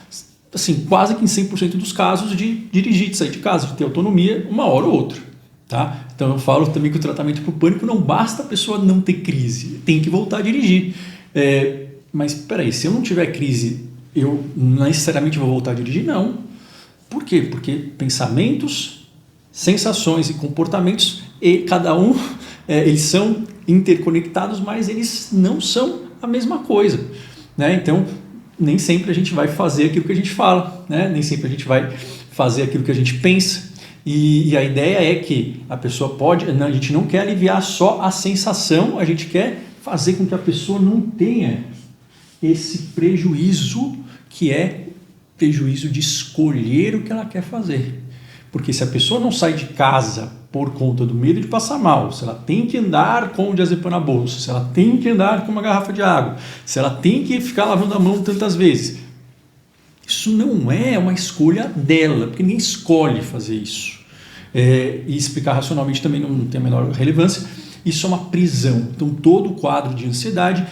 assim, quase que em 100% dos casos, de dirigir, de sair de casa, de ter autonomia uma hora ou outra. Tá? Então eu falo também que o tratamento para o pânico não basta a pessoa não ter crise, tem que voltar a dirigir. Mas peraí, se eu não tiver crise, eu necessariamente vou voltar a dirigir? Não. Por quê? Porque pensamentos, sensações e comportamentos, e cada um, eles são interconectados, mas eles não são a mesma coisa. Né? Então, nem sempre a gente vai fazer aquilo que a gente fala, né? Nem sempre a gente vai fazer aquilo que a gente pensa. E a ideia é que a pessoa a gente não quer aliviar só a sensação, a gente quer fazer com que a pessoa não tenha esse prejuízo, que é prejuízo de escolher o que ela quer fazer. Porque se a pessoa não sai de casa por conta do medo de passar mal, se ela tem que andar com o diazepam na bolsa, se ela tem que andar com uma garrafa de água, se ela tem que ficar lavando a mão tantas vezes, isso não é uma escolha dela, porque ninguém escolhe fazer isso. E explicar racionalmente também não tem a menor relevância. Isso é uma prisão. Então todo o quadro de ansiedade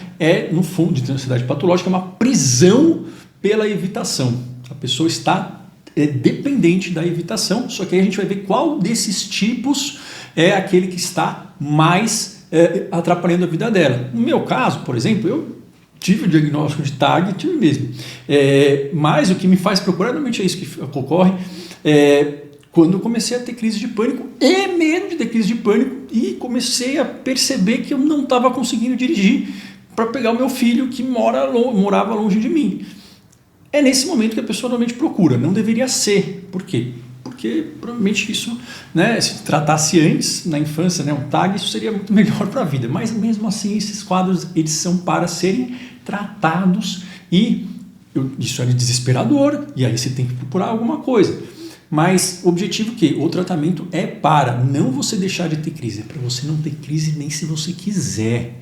no fundo, de ansiedade patológica, é uma prisão pela evitação. A pessoa está dependente da evitação, só que aí a gente vai ver qual desses tipos é aquele que está mais atrapalhando a vida dela. No meu caso, por exemplo, eu tive o diagnóstico de TAG, tive mesmo. Mas o que me faz procurar, normalmente é isso que ocorre, quando eu comecei a ter crise de pânico e medo de ter crise de pânico e comecei a perceber que eu não estava conseguindo dirigir para pegar o meu filho que morava longe de mim. É nesse momento que a pessoa normalmente procura, não deveria ser. Por quê? Porque provavelmente isso, né, se tratasse antes, na infância, né, um TAG, isso seria muito melhor para a vida. Mas mesmo assim, esses quadros eles são para serem tratados e isso é desesperador, e aí você tem que procurar alguma coisa. Mas o objetivo é que o tratamento é para não você deixar de ter crise, é para você não ter crise nem se você quiser,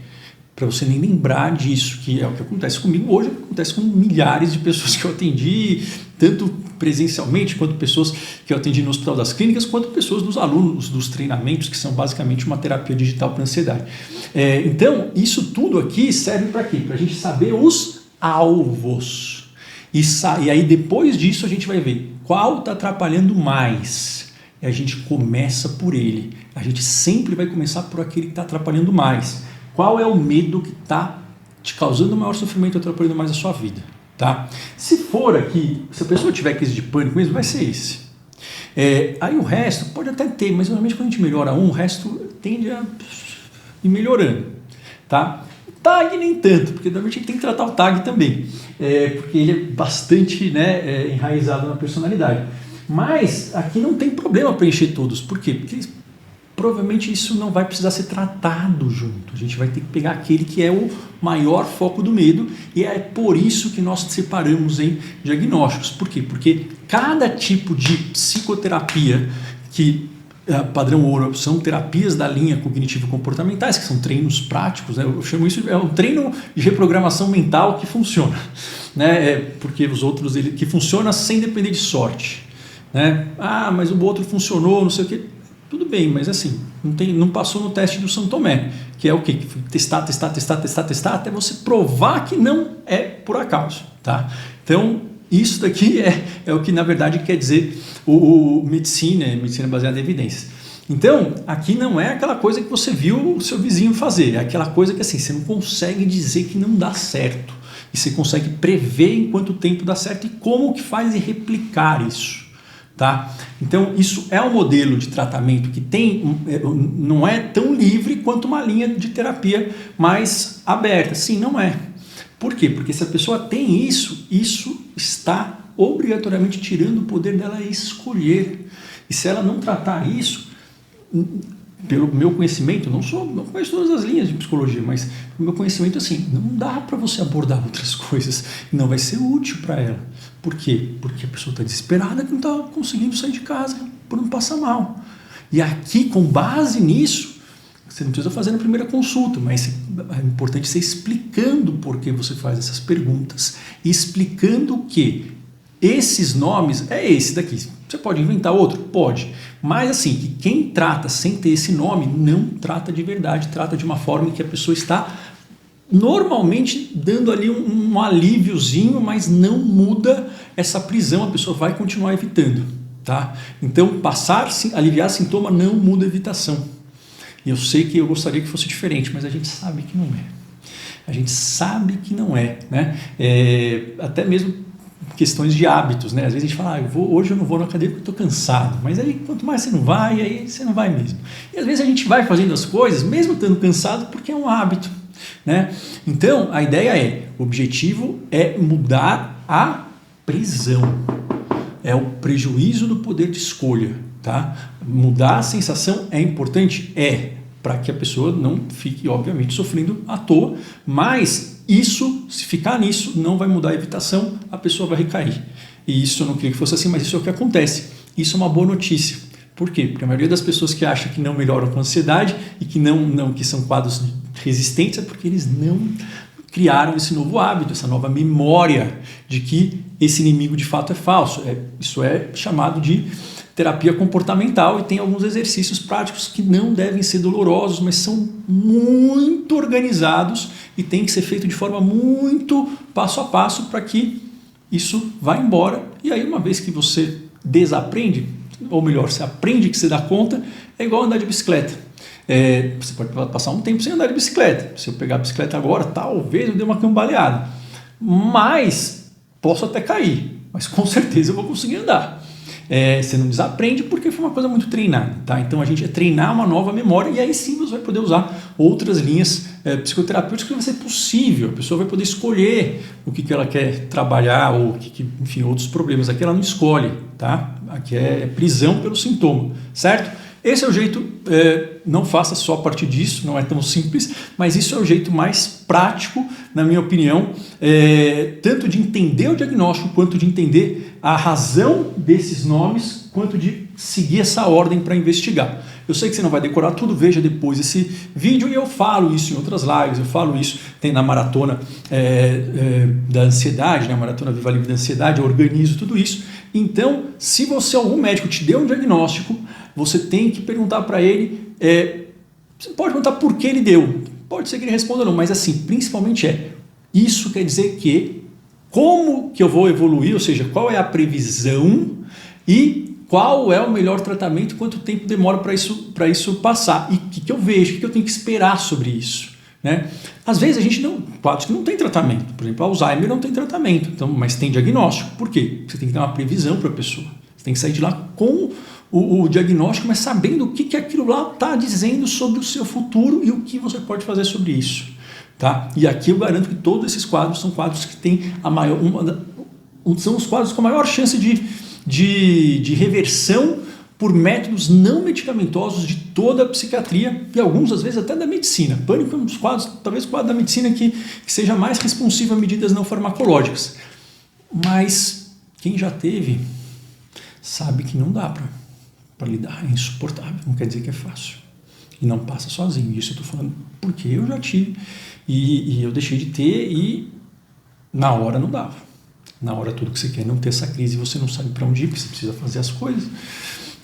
para você nem lembrar disso, que é o que acontece comigo hoje, acontece com milhares de pessoas que eu atendi, tanto presencialmente, quanto pessoas que eu atendi no Hospital das Clínicas, quanto pessoas dos alunos dos treinamentos, que são basicamente uma terapia digital para ansiedade. Então, isso tudo aqui serve para quê? Para a gente saber os alvos. E aí, depois disso, a gente vai ver qual está atrapalhando mais. E a gente começa por ele. A gente sempre vai começar por aquele que está atrapalhando mais. Qual é o medo que está te causando maior sofrimento, atrapalhando mais a sua vida? Tá? Se for aqui, se a pessoa tiver crise de pânico mesmo, vai ser esse. Aí o resto pode até ter, mas normalmente quando a gente melhora o resto tende a ir melhorando. Tá? TAG nem tanto, porque normalmente a gente tem que tratar o TAG também, porque ele é bastante, né, enraizado na personalidade. Mas aqui não tem problema preencher todos. Por quê? Porque provavelmente isso não vai precisar ser tratado junto. A gente vai ter que pegar aquele que é o maior foco do medo, e é por isso que nós separamos em diagnósticos. Por quê? Porque cada tipo de psicoterapia que padrão ouro são terapias da linha cognitivo-comportamentais, que são treinos práticos, né? Eu chamo isso um treino de reprogramação mental que funciona, né? Porque os outros que funciona sem depender de sorte, né? Mas o outro funcionou, não sei o que. Tudo bem, mas assim, não passou no teste do São Tomé, que é o quê? Testar, até você provar que não é por acaso, tá? Então, isso daqui é o que, na verdade, quer dizer medicina baseada em evidências. Então, aqui não é aquela coisa que você viu o seu vizinho fazer, é aquela coisa que assim, você não consegue dizer que não dá certo, e você consegue prever em quanto tempo dá certo e como que faz e replicar isso. Tá? Então isso é um modelo de tratamento que não é tão livre quanto uma linha de terapia mais aberta. Sim, não é. Por quê? Porque se a pessoa tem isso está obrigatoriamente tirando o poder dela escolher. E se ela não tratar isso, pelo meu conhecimento, não conheço todas as linhas de psicologia, mas pelo meu conhecimento, assim, não dá para você abordar outras coisas, não vai ser útil para ela. Por quê? Porque a pessoa está desesperada que não está conseguindo sair de casa por não passar mal. E aqui, com base nisso, você não precisa fazer na primeira consulta, mas é importante você explicando por que você faz essas perguntas, e explicando que esses nomes, é esse daqui. Você pode inventar outro? Pode. Mas assim, que quem trata sem ter esse nome, não trata de verdade, trata de uma forma em que a pessoa está normalmente dando ali um alíviozinho, mas não muda essa prisão, a pessoa vai continuar evitando. Tá? Então, aliviar sintoma não muda a evitação. E eu sei que eu gostaria que fosse diferente, mas a gente sabe que não é. A gente sabe que não é, né? Até mesmo questões de hábitos, né? Às vezes a gente fala, hoje eu não vou na academia porque estou cansado, mas aí quanto mais você não vai, aí você não vai mesmo. E às vezes a gente vai fazendo as coisas, mesmo estando cansado, porque é um hábito, né? Então, a ideia o objetivo é mudar a prisão, é o prejuízo do poder de escolha, tá? Mudar a sensação é importante? Para que a pessoa não fique, obviamente, sofrendo à toa, mas se ficar nisso, não vai mudar a evitação, a pessoa vai recair. E isso eu não queria que fosse assim, mas isso é o que acontece. Isso é uma boa notícia. Por quê? Porque a maioria das pessoas que acham que não melhoram com ansiedade e que que são quadros resistentes é porque eles não criaram esse novo hábito, essa nova memória de que esse inimigo de fato é falso. Isso é chamado de terapia comportamental e tem alguns exercícios práticos que não devem ser dolorosos, mas são muito organizados e tem que ser feito de forma muito passo a passo para que isso vá embora. E aí, uma vez que você desaprende, ou melhor, você aprende que você dá conta, é igual andar de bicicleta. Você pode passar um tempo sem andar de bicicleta. Se eu pegar a bicicleta agora, talvez eu dê uma cambaleada, mas posso até cair, mas com certeza eu vou conseguir andar. Você não desaprende porque foi uma coisa muito treinada, tá? Então a gente treinar uma nova memória e aí sim você vai poder usar outras linhas psicoterapêuticas que vai ser possível, a pessoa vai poder escolher o que ela quer trabalhar ou enfim, outros problemas. Aqui ela não escolhe, tá? Aqui é prisão pelo sintoma, certo? Esse é o jeito, não faça só a partir disso, não é tão simples, mas isso é o jeito mais prático, na minha opinião, tanto de entender o diagnóstico, quanto de entender a razão desses nomes, quanto de seguir essa ordem para investigar. Eu sei que você não vai decorar tudo, veja depois esse vídeo e eu falo isso em outras lives, eu falo isso, tem na maratona da ansiedade, na maratona Viva Livre da Ansiedade, eu organizo tudo isso. Então, se algum médico te deu um diagnóstico, você tem que perguntar para ele, você pode perguntar por que ele deu, pode ser que ele responda ou não, mas assim, principalmente isso quer dizer que como que eu vou evoluir, ou seja, qual é a previsão e qual é o melhor tratamento, quanto tempo demora para isso passar e o que eu vejo, o que eu tenho que esperar sobre isso, né? Às vezes a gente quadros que não tem tratamento, por exemplo, Alzheimer não tem tratamento, então, mas tem diagnóstico. Por quê? Você tem que dar uma previsão para a pessoa, você tem que sair de lá com o diagnóstico, mas sabendo o que aquilo lá está dizendo sobre o seu futuro e o que você pode fazer sobre isso. Tá? E aqui eu garanto que todos esses quadros são quadros que têm são os quadros com a maior chance de reversão por métodos não medicamentosos de toda a psiquiatria e alguns, às vezes, até da medicina. Pânico é um dos quadros, talvez o quadro da medicina que seja mais responsivo a medidas não farmacológicas. Mas quem já teve sabe que não dá para lidar, é insuportável, não quer dizer que é fácil. E não passa sozinho, isso eu estou falando porque eu já tive e eu deixei de ter e na hora não dava. Na hora tudo que você quer é não ter essa crise, você não sabe para onde ir, porque você precisa fazer as coisas.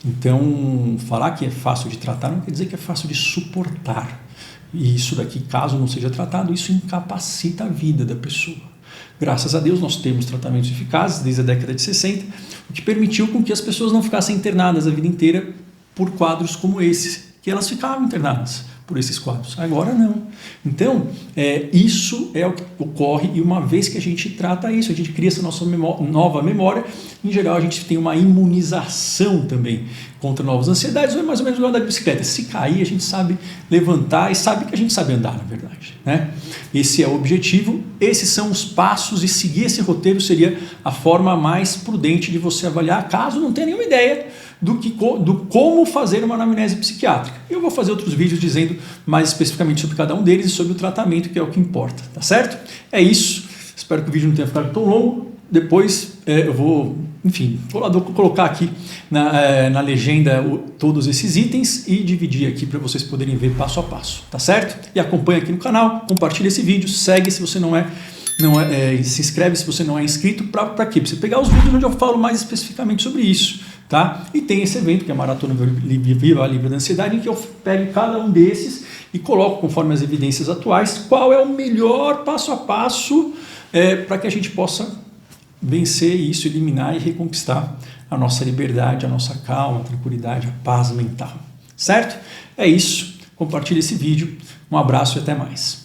Então, falar que é fácil de tratar não quer dizer que é fácil de suportar. E isso daqui, caso não seja tratado, isso incapacita a vida da pessoa. Graças a Deus nós temos tratamentos eficazes desde a década de 60, o que permitiu com que as pessoas não ficassem internadas a vida inteira por quadros como esses, que elas ficavam internadas por esses quadros. Agora não. Então, isso é o que ocorre e uma vez que a gente trata isso, a gente cria essa nossa nova memória, em geral a gente tem uma imunização também contra novas ansiedades, ou é mais ou menos igual andar de bicicleta. Se cair, a gente sabe levantar e sabe que a gente sabe andar, na verdade, né? Esse é o objetivo, esses são os passos e seguir esse roteiro seria a forma mais prudente de você avaliar, caso não tenha nenhuma ideia do como fazer uma anamnese psiquiátrica. Eu vou fazer outros vídeos dizendo mais especificamente sobre cada um deles e sobre o tratamento, que é o que importa, tá certo? É isso, espero que o vídeo não tenha ficado tão longo. Depois eu vou, enfim, vou colocar aqui na legenda todos esses itens e dividir aqui para vocês poderem ver passo a passo, tá certo? E acompanha aqui no canal, compartilha esse vídeo, segue se você não é, se inscreve se você não é inscrito, para quê? Para você pegar os vídeos onde eu falo mais especificamente sobre isso, tá? E tem esse evento que é a Maratona Viva Livre da Ansiedade, em que eu pego cada um desses e coloco, conforme as evidências atuais, qual é o melhor passo a passo para que a gente possa vencer isso, eliminar e reconquistar a nossa liberdade, a nossa calma, a tranquilidade, a paz mental. Certo? É isso. Compartilhe esse vídeo. Um abraço e até mais.